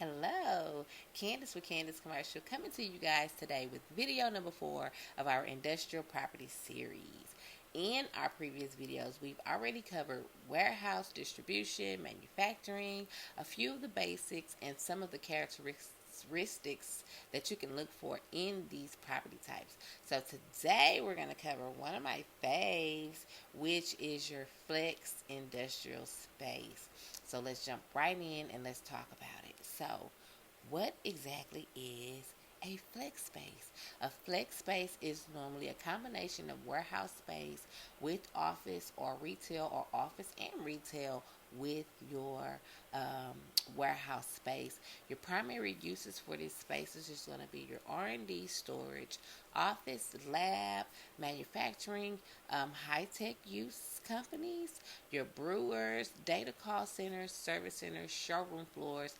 Hello, Candace with Candace Commercial coming to you guys today with video number 4 of our industrial property series. In our previous videos, we've already covered warehouse, distribution, manufacturing, a few of the basics, and some of the characteristics that you can look for in these property types. So today we're going to cover one of my faves, which is your flex industrial space. So let's jump right in and let's talk about it. So, what exactly is a flex space? A flex space is normally a combination of warehouse space with office or retail, or office and retail with your um, warehouse space. Your primary uses for these spaces is going to be your R&D, storage, office, lab, manufacturing, high-tech use companies, your brewers, data call centers, service centers, showroom floors,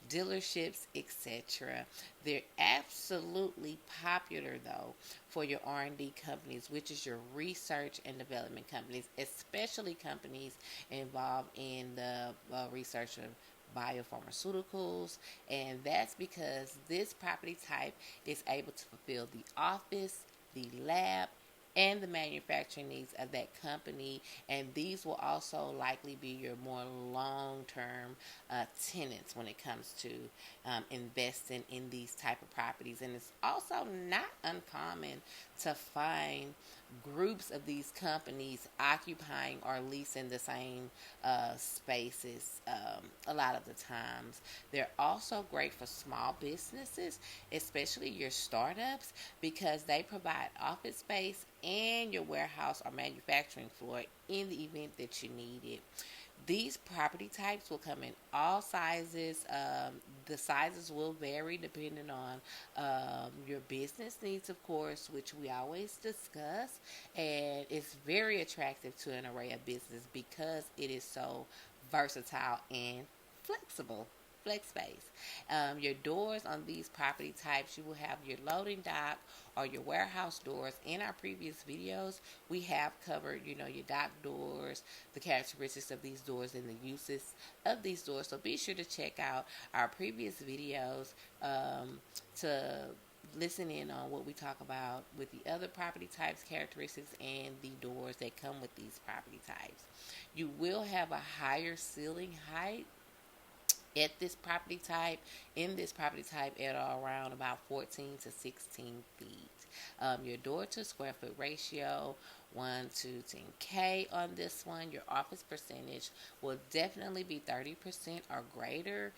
dealerships, etc. They're absolutely popular though for your R&D companies, which is your research and development companies, especially companies involved in the research of biopharmaceuticals, and that's because this property type is able to fulfill the office, the lab, and the manufacturing needs of that company, and these will also likely be your more long-term tenants when it comes to investing in these type of properties. And it's also not uncommon to find groups of these companies occupying or leasing the same spaces a lot of the times. They're also great for small businesses, especially your startups, because they provide office space and your warehouse or manufacturing floor in the event that you need it. These property types will come in all sizes. The sizes will vary depending on your business needs, of course, which we always discuss. And it's very attractive to an array of business because it is so versatile and flexible. Flex space. Your doors on these property types, you will have your loading dock or your warehouse doors. In our previous videos, we have covered, your dock doors, the characteristics of these doors, and the uses of these doors. So be sure to check out our previous videos to listen in on what we talk about with the other property types, characteristics, and the doors that come with these property types. You will have a higher ceiling height at this property type, in this property type, at around about 14 to 16 feet. Your door to square foot ratio, 1 to 10K on this one. Your office percentage will definitely be 30% or greater,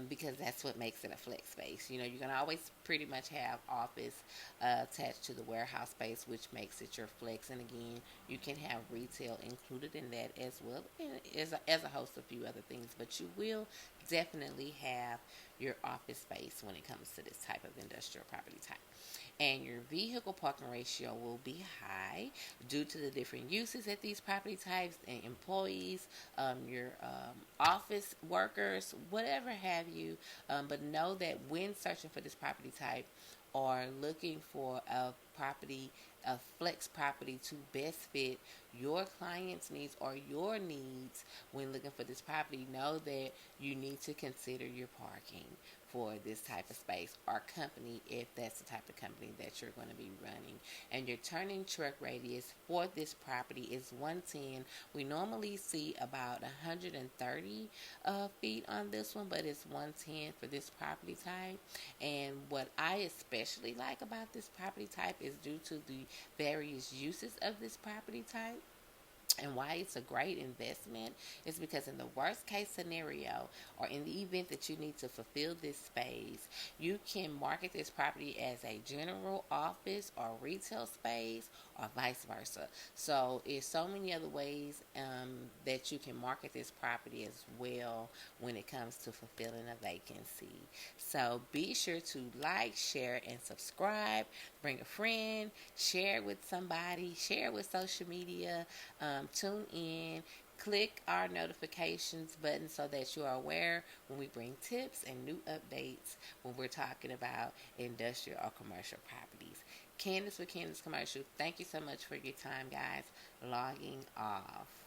because that's what makes it a flex space. You're going to always pretty much have office attached to the warehouse space, which makes it your flex. And again, you can have retail included in that as well, and as a host of a few other things, but you will definitely have your office space when it comes to this type of industrial property type. And your vehicle parking ratio will be high due to the different uses at these property types and employees, your office workers, whatever have you. But know that when searching for this property type or looking for a flex property to best fit your client's needs or your needs when looking for this property, know that you need to consider your parking for this type of space or company, if that's the type of company that you're going to be running. And your turning truck radius for this property is 110. We normally see about 130 feet on this one, but it's 110 for this property type. And what I especially like about this property type is due to the various uses of this property type. And why it's a great investment is because in the worst case scenario, or in the event that you need to fulfill this space, you can market this property as a general office or retail space, or vice versa. So it's so many other ways that you can market this property as well when it comes to fulfilling a vacancy. So be sure to like, share, and subscribe. Bring a friend, share it with somebody, share it with social media. Tune in, click our notifications button so that you are aware when we bring tips and new updates when we're talking about industrial or commercial properties. Candace with Candace Commercial, thank you so much for your time, guys. Logging off.